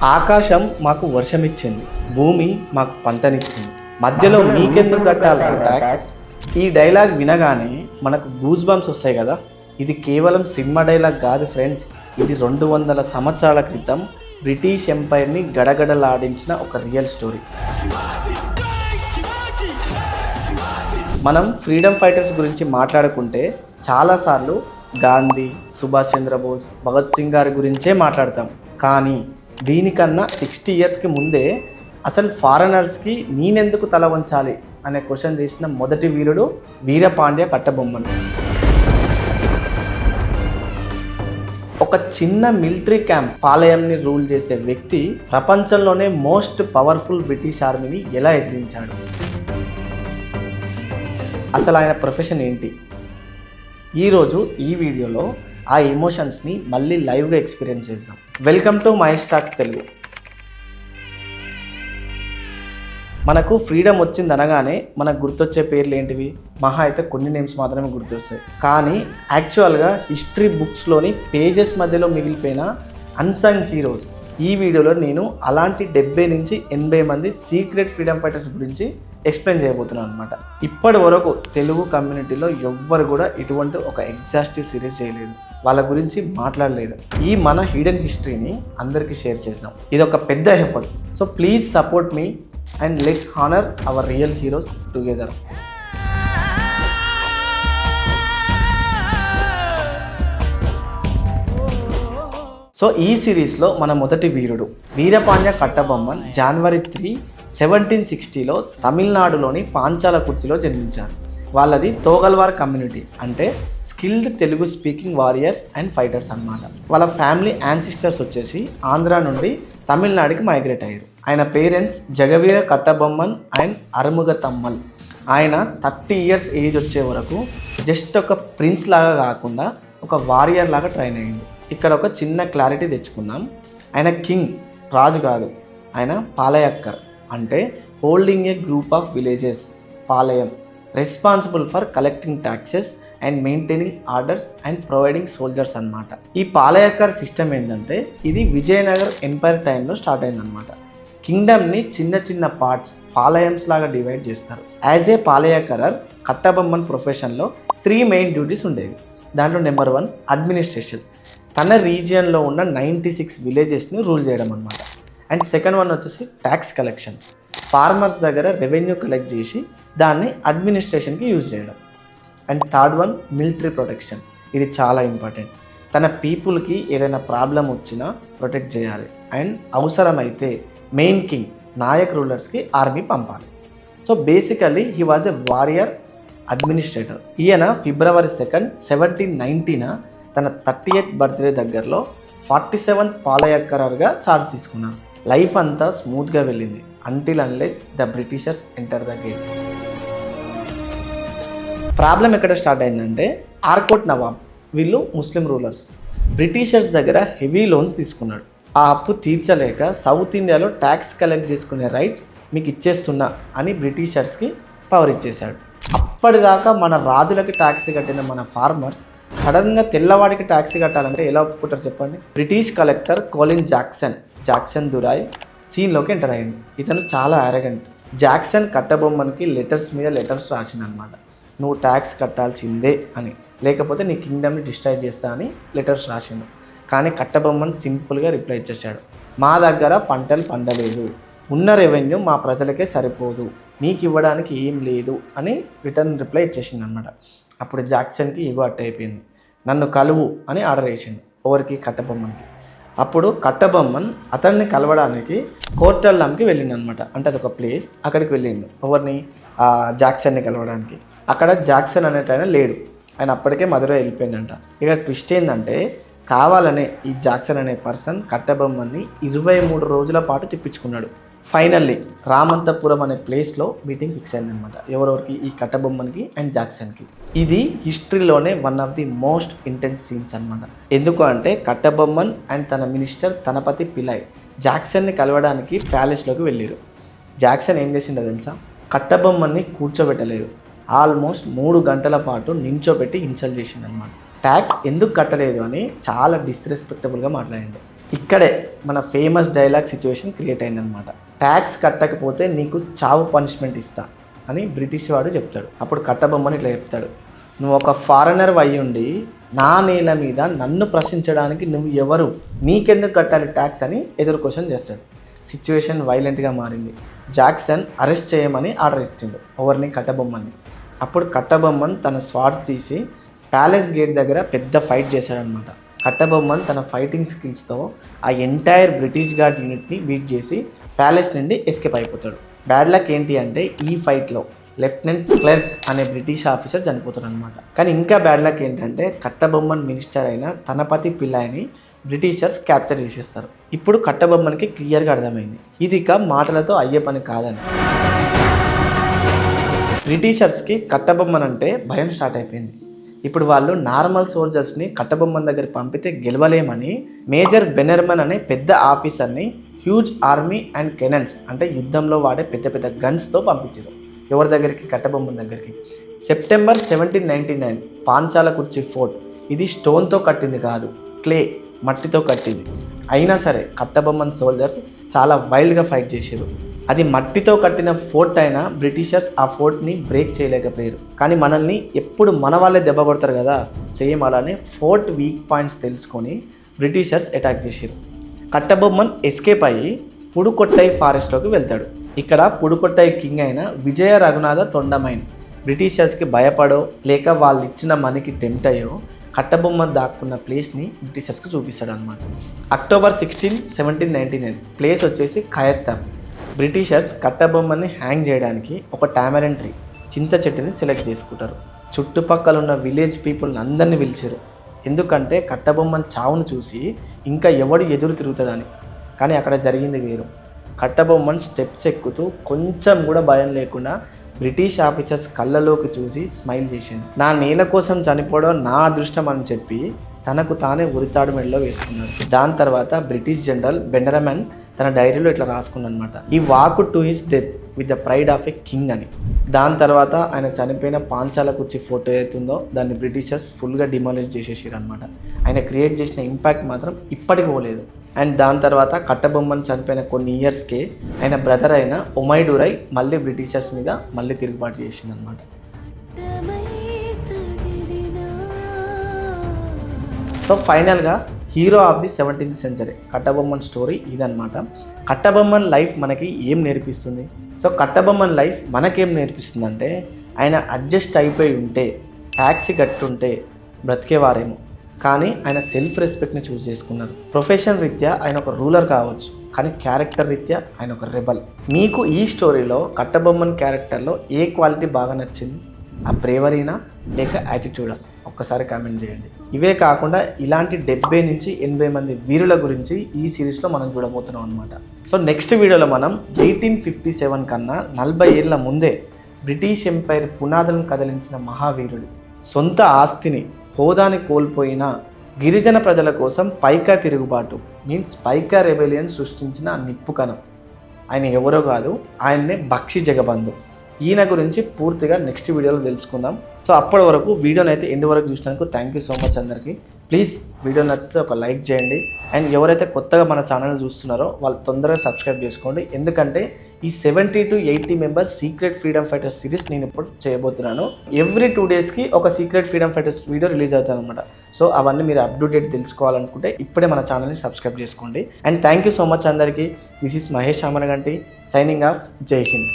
ఆకాశం మాకు వర్షమిచ్చింది, భూమి మాకు పంటనిచ్చింది, మధ్యలో మీకెందుకు కట్టాలి ట్యాక్స్? ఈ డైలాగ్ వినగానే మనకు గూస్ బంప్స్ వస్తాయి కదా. ఇది కేవలం సినిమా డైలాగ్ కాదు ఫ్రెండ్స్, ఇది 200 సంవత్సరాల క్రితం బ్రిటిష్ ఎంపైర్ని గడగడలాడించిన ఒక రియల్ స్టోరీ. మనం ఫ్రీడమ్ ఫైటర్స్ గురించి మాట్లాడుకుంటే చాలాసార్లు గాంధీ, సుభాష్ చంద్రబోస్, భగత్ సింగ్ గారి గురించే మాట్లాడతాం. కానీ దీనికన్నా 60 ఇయర్స్కి ముందే అసలు ఫారెనర్స్కి నేనెందుకు తల వంచాలి అనే క్వశ్చన్ చేసిన మొదటి వీరుడు వీరపాండ్య కట్టబొమ్మన్. ఒక చిన్న మిలిటరీ క్యాంప్ పాలయంని రూల్ చేసే వ్యక్తి ప్రపంచంలోనే మోస్ట్ పవర్ఫుల్ బ్రిటిష్ ఆర్మీని ఎలా ఎదిరించాడు? అసలు ఆయన ప్రొఫెషన్ ఏంటి? ఈరోజు ఈ వీడియోలో ఆ ఎమోషన్స్ని మళ్ళీ లైవ్గా ఎక్స్పీరియన్స్ చేద్దాం. Welcome to Mahesh talks Telugu. మనకు ఫ్రీడమ్ వచ్చింది అనగానే మనకు గుర్తొచ్చే పేర్లు ఏంటివి? మహా అయితే కొన్ని నేమ్స్ మాత్రమే గుర్తొస్తాయి. కానీ యాక్చువల్గా హిస్టరీ బుక్స్లోని పేజెస్ మధ్యలో మిగిలిపోయిన అన్సంగ్ హీరోస్. ఈ వీడియోలో నేను అలాంటి 70 నుంచి 80 మంది సీక్రెట్ ఫ్రీడమ్ ఫైటర్స్ గురించి ఎక్స్ప్లెయిన్ చేయబోతున్నాను అనమాట. ఇప్పటి వరకు తెలుగు కమ్యూనిటీలో ఎవ్వరు కూడా ఇటువంటి ఒక ఎగ్జాస్టివ్ సిరీస్ చేయలేదు, వాళ్ళ గురించి మాట్లాడలేదు. ఈ మన హిడెన్ హిస్టరీని అందరికీ షేర్ చేద్దాం. ఇది ఒక పెద్ద effort. So please support me and let's honour hour real heroes together. So ఈ సిరీస్లో మన మొదటి వీరుడు వీరపాండ్య కట్టబొమ్మన్ జనవరి 3, 1760లో తమిళనాడులోని పాంచాలకుర్తిలో జన్మించారు. వాళ్ళది తోగల్వార్ కమ్యూనిటీ, అంటే skilled Telugu speaking warriors and fighters అన్నమాట. వాళ్ళ ఫ్యామిలీ యాన్సిస్టర్స్ వచ్చేసి ఆంధ్ర నుండి తమిళనాడుకి మైగ్రేట్ అయ్యారు. ఆయన పేరెంట్స్ జగవీర కట్టబొమ్మన్ అండ్ అరుముగ తమ్మల్. ఆయన 30 ఇయర్స్ ఏజ్ వచ్చే వరకు జస్ట్ ఒక ప్రిన్స్ లాగా కాకుండా ఒక వారియర్ లాగా ట్రైన్ అయ్యింది. ఇక్కడ ఒక చిన్న క్లారిటీ తెచ్చుకుందాం. ఆయన కింగ్, రాజు కాదు, ఆయన పాలయక్కర్, అంటే holding a group of villages, Palayam, responsible for collecting taxes and maintaining orders and providing soldiers అన్నమాట. ఈ పాలయక్కర్ సిస్టమ్ ఏంటంటే ఇది విజయనగర్ ఎంపైర్ టైంలో స్టార్ట్ అయిందనమాట. కింగ్డమ్ని చిన్న చిన్న పార్ట్స్, పాలయమ్స్ లాగా డివైడ్ చేస్తారు. యాజ్ ఏ పాలయక్కరర్ కట్టబొమ్మన్ ప్రొఫెషన్లో 3 మెయిన్ డ్యూటీస్ ఉండేవి. దాంట్లో నెంబర్ 1 అడ్మినిస్ట్రేషన్, తన రీజియన్లో ఉన్న 96 విలేజెస్ని రూల్ చేయడం అనమాట. అండ్ సెకండ్ 1 వచ్చేసి ట్యాక్స్ కలెక్షన్, ఫార్మర్స్ దగ్గర రెవెన్యూ కలెక్ట్ చేసి దాన్ని అడ్మినిస్ట్రేషన్కి యూజ్ చేయడం. అండ్ థర్డ్ 1 మిలిటరీ ప్రొటెక్షన్, ఇది చాలా ఇంపార్టెంట్. తన పీపుల్కి ఏదైనా ప్రాబ్లం వచ్చినా ప్రొటెక్ట్ చేయాలి. అండ్ అవసరమైతే మెయిన్ కింగ్, నాయక్ రూలర్స్కి ఆర్మీ పంపాలి. So basically he was a warrior administrator. ఈయన ఫిబ్రవరి 2, 1790న తన 38th బర్త్డే దగ్గరలో 47th పాలయక్కరర్గా ఛార్జ్ తీసుకున్నారు. లైఫ్ అంతా స్మూత్గా వెళ్ళింది until unless the Britishers enter the game. Problem ఎక్కడ స్టార్ట్ అయిందంటే ఆర్కోట్ నవాబ్, వీళ్ళు ముస్లిం రూలర్స్, బ్రిటిషర్స్ దగ్గర హెవీ లోన్స్ తీసుకున్నాడు. ఆ అప్పు తీర్చలేక సౌత్ ఇండియాలో ట్యాక్స్ కలెక్ట్ చేసుకునే రైట్స్ మీకు ఇచ్చేస్తున్నా అని బ్రిటిషర్స్కి పవర్ ఇచ్చేశాడు. అప్పటిదాకా మన రాజులకి ట్యాక్స్ కట్టిన మన ఫార్మర్స్ సడన్గా తెల్లవాడికి ట్యాక్సీ కట్టాలంటే ఎలా ఒప్పుకుంటారు చెప్పండి? British collector Colin Jackson Durai సీన్లోకి ఎంటర్ అయ్యింది. ఇతను చాలా అరగెంట్. జాక్సన్ కట్టబొమ్మన్కి లెటర్స్ మీద లెటర్స్ రాసింది అనమాట. నువ్వు ట్యాక్స్ కట్టాల్సిందే అని, లేకపోతే నీ కింగ్డమ్ని డిస్ట్రాయ్ చేస్తా అని లెటర్స్ రాసిండు. కానీ కట్టబొమ్మన్ సింపుల్గా రిప్లై ఇచ్చేసాడు, మా దగ్గర పంటలు పండలేదు, ఉన్న రెవెన్యూ మా ప్రజలకే సరిపోదు, నీకు ఇవ్వడానికి ఏం లేదు అని రిటర్న్ రిప్లై ఇచ్చేసింది అనమాట. అప్పుడు జాక్సన్కి ఈగో అట్ అయిపోయింది. నన్ను కలువు అని ఆర్డర్ వేసిండు. ఎవరికి? కట్టబొమ్మన్కి. అప్పుడు కట్టబొమ్మన్ అతన్ని కలవడానికి కోర్టల్లంకి వెళ్ళిండు అనమాట. అంటే అదొక ప్లేస్, అక్కడికి వెళ్ళిండు. ఎవరిని? జాక్సన్ని కలవడానికి. అక్కడ జాక్సన్ అనేటైనా లేడు, ఆయన అప్పటికే మధురై వెళ్ళిపోయిందంట. ఇక ట్విస్ట్ ఏంటంటే కావాలనే ఈ జాక్సన్ అనే పర్సన్ కట్టబొమ్మన్ని 23 రోజుల పాటు తిప్పించుకున్నాడు. ఫైనల్లీ రామంతపురం అనే ప్లేస్లో మీటింగ్ ఫిక్స్ అయిందనమాట. ఎవరెవరికి? ఈ కట్టబొమ్మన్కి అండ్ జాక్సన్కి. ఇది హిస్టరీలోనే one of the most intense scenes అనమాట. ఎందుకు అంటే కట్టబొమ్మన్ అండ్ తన మినిస్టర్ తనపతి పిలాయ్ జాక్సన్ని కలవడానికి ప్యాలెస్లోకి వెళ్ళారు. జాక్సన్ ఏం చేసిండో తెలుసా? కట్టబొమ్మన్ని కూర్చోబెట్టలేదు, ఆల్మోస్ట్ 3 గంటల పాటు నించోబెట్టి ఇన్సల్ట్ చేసిండు అనమాట. ట్యాక్స్ ఎందుకు కట్టలేదు అని చాలా డిస్రెస్పెక్టబుల్గా మాట్లాడిండు. ఇక్కడే మన ఫేమస్ డైలాగ్ సిచ్యువేషన్ క్రియేట్ అయిందనమాట. ట్యాక్స్ కట్టకపోతే నీకు చావు పనిష్మెంట్ ఇస్తా అని బ్రిటిష్ వాడు చెప్తాడు. అప్పుడు కట్టబొమ్మని ఇట్లా చెప్తాడు, నువ్వు ఒక ఫారెనర్ అయ్యుండి నా నేల మీద నన్ను ప్రశ్నించడానికి నువ్వు ఎవరు, నీకెందుకు కట్టాలి ట్యాక్స్ అని ఎదురు క్వశ్చన్ చేస్తాడు. సిచ్యువేషన్ వైలెంట్గా మారింది. జాక్సన్ అరెస్ట్ చేయమని ఆర్డర్ ఇస్తుండు ఎవరిని, కట్టబొమ్మని. అప్పుడు కట్టబొమ్మన్ తన స్వార్డ్స్ తీసి ప్యాలెస్ గేట్ దగ్గర పెద్ద ఫైట్ చేశాడనమాట. కట్టబొమ్మన్ తన ఫైటింగ్ స్కిల్స్తో ఆ ఎంటైర్ బ్రిటిష్ గార్డ్ యూనిట్ని బీట్ చేసి ప్యాలెస్ నుండి ఎస్కేప్ అయిపోతాడు. బ్యాడ్ లక్ ఏంటి అంటే ఈ ఫైట్లో లెఫ్టినెంట్ క్లర్క్ అనే బ్రిటిష్ ఆఫీసర్ చనిపోతాడు అనమాట. కానీ ఇంకా బ్యాడ్ లక్ ఏంటంటే కట్టబొమ్మన్ మినిస్టర్ అయిన తనపతి పిల్లాయిని బ్రిటిషర్స్ క్యాప్చర్ చేసేస్తారు. ఇప్పుడు కట్టబొమ్మన్కి క్లియర్గా అర్థమైంది ఇది ఇక మాటలతో అయ్యే పని కాదని. బ్రిటిషర్స్కి కట్టబొమ్మన్ అంటే భయం స్టార్ట్ అయిపోయింది. ఇప్పుడు వాళ్ళు నార్మల్ సోల్జర్స్ని కట్టబొమ్మన్ దగ్గర పంపితే గెలవలేమని మేజర్ బెనర్మన్ అనే పెద్ద ఆఫీసర్ని హ్యూజ్ ఆర్మీ అండ్ కెనన్స్ అంటే యుద్ధంలో వాడే పెద్ద పెద్ద గన్స్తో పంపించారు. ఎవరి దగ్గరికి, కట్టబొమ్మన్ దగ్గరికి. సెప్టెంబర్ 1799 పాంచాల కుర్చీ ఫోర్ట్. ఇది స్టోన్తో కట్టింది కాదు, క్లే మట్టితో కట్టింది. అయినా సరే కట్టబొమ్మన్ సోల్జర్స్ చాలా వైల్డ్గా ఫైట్ చేశారు. అది మట్టితో కట్టిన ఫోర్ట్ అయినా బ్రిటిషర్స్ ఆ ఫోర్ట్ని బ్రేక్ చేయలేకపోయారు. కానీ మనల్ని ఎప్పుడు మన వాళ్ళే దెబ్బ కొడతారు కదా, సేమ్ అలానే ఫోర్ట్ వీక్ పాయింట్స్ తెలుసుకొని బ్రిటిషర్స్ అటాక్ చేశారు. కట్టబొమ్మన్ ఎస్కేప్ అయ్యి పుడుకొట్టై ఫారెస్ట్లోకి వెళ్తాడు. ఇక్కడ పుడుకొట్టై కింగ్ అయిన విజయ రఘునాథ తొండమైన్ బ్రిటిషర్స్కి భయపడో లేక వాళ్ళు ఇచ్చిన మనీకి టెంప్ట్ అయ్యో కట్టబొమ్మన్ దాక్కున్న ప్లేస్ని బ్రిటిషర్స్కి చూపిస్తాడు అనమాట. అక్టోబర్ 16, 1799 ప్లేస్ వచ్చేసి ఖయత్తర్. బ్రిటిషర్స్ కట్టబొమ్మని హ్యాంగ్ చేయడానికి ఒక టామరిన్ ట్రీ, చింత చెట్టుని సెలెక్ట్ చేసుకుంటారు. చుట్టుపక్కల ఉన్న విలేజ్ పీపుల్ని అందరినీ పిలిచారు. ఎందుకంటే కట్టబొమ్మన్ చావును చూసి ఇంకా ఎవడు ఎదురు తిరుగుతాడని. కానీ అక్కడ జరిగింది వేరు. కట్టబొమ్మన్ స్టెప్స్ ఎక్కుతూ కొంచెం కూడా భయం లేకుండా బ్రిటిష్ ఆఫీసర్స్ కళ్ళలోకి చూసి స్మైల్ చేసింది. నా నేల కోసం చనిపోవడం నా అదృష్టం అని చెప్పి తనకు తానే ఉరితాడు మెడలో వేసుకున్నాడు. దాని తర్వాత బ్రిటిష్ జనరల్ బెనర్మన్ తన డైరీలో ఇట్లా రాసుకున్నమాట, ఈ walk to his death with the pride of a king అని. దాని తర్వాత ఆయన చనిపోయిన పాంచాల కుర్చీ ఫోటో అవుతుందో దాన్ని బ్రిటిషర్స్ ఫుల్గా డిమాలిష్ చేసేసారు అనమాట. ఆయన క్రియేట్ చేసిన ఇంపాక్ట్ మాత్రం ఇప్పటికి పోలేదు. అండ్ దాని తర్వాత కట్టబొమ్మన్ చనిపోయిన కొన్ని ఇయర్స్కే ఆయన బ్రదర్ అయిన ఒమైడురై మళ్ళీ బ్రిటిషర్స్ మీద మళ్ళీ తిరుగుబాటు చేసింది అనమాట. సో ఫైనల్గా hero of the 17th century Kattabomman story ఇదనమాట. కట్టబొమ్మన్ లైఫ్ మనకి ఏం నేర్పిస్తుంది? సో కట్టబొమ్మన్ లైఫ్ మనకేం నేర్పిస్తుంది అంటే ఆయన అడ్జస్ట్ అయిపోయి ఉంటే, ట్యాక్సీ కట్టుంటే బ్రతికేవారేమో. కానీ ఆయన సెల్ఫ్ రెస్పెక్ట్ని చూస్ చేసుకున్నారు. ప్రొఫెషన్ రీత్యా ఆయన ఒక రూలర్ కావచ్చు, కానీ క్యారెక్టర్ రీత్యా ఆయన ఒక రెబల్. మీకు ఈ స్టోరీలో కట్టబొమ్మన్ క్యారెక్టర్లో ఏ క్వాలిటీ బాగా నచ్చింది? ఆ బ్రేవరీనా లేక యాటిట్యూడా? ఒక్కసారి కామెంట్ చేయండి. ఇవే కాకుండా ఇలాంటి 70 నుంచి 80 మంది వీరుల గురించి ఈ సిరీస్లో మనం చూడబోతున్నాం అనమాట. సో నెక్స్ట్ వీడియోలో మనం 1857 కన్నా 40 ఏళ్ళ ముందే బ్రిటిష్ ఎంపైర్ పునాదులను కదిలించిన మహావీరుడు, సొంత ఆస్తిని హోదాని కోల్పోయిన గిరిజన ప్రజల కోసం పైకా తిరుగుబాటు మీన్స్ పైకా రెబెలియన్ సృష్టించిన నిప్పుకణం. ఆయన ఎవరో కాదు, ఆయన్నే బక్షి జగబంధు. ఈయన గురించి పూర్తిగా నెక్స్ట్ వీడియోలో తెలుసుకుందాం. సో అప్పటి వరకు వీడియోని అయితే ఎండ్ వరకు చూసినందుకు థ్యాంక్ యూ సో మచ్ అందరికీ. ప్లీజ్ వీడియో నచ్చితే ఒక లైక్ చేయండి. అండ్ ఎవరైతే కొత్తగా మన ఛానల్ చూస్తున్నారో వాళ్ళు తొందరగా సబ్స్క్రైబ్ చేసుకోండి. ఎందుకంటే ఈ 70 to 80 members secret freedom fighters series నేను ఇప్పుడు చేయబోతున్నాను. ఎవ్రీ 2 daysకి ఒక secret freedom fighters video release అవుతుంది అనమాట. సో అవన్నీ మీరు అప్డేట్ తెలుసుకోవాలనుకుంటే ఇప్పుడే మన ఛానల్ని సబ్స్క్రైబ్ చేసుకోండి. And thank you so much అందరికీ. This is Mahesh Amaraganti signing off. Jai Hind.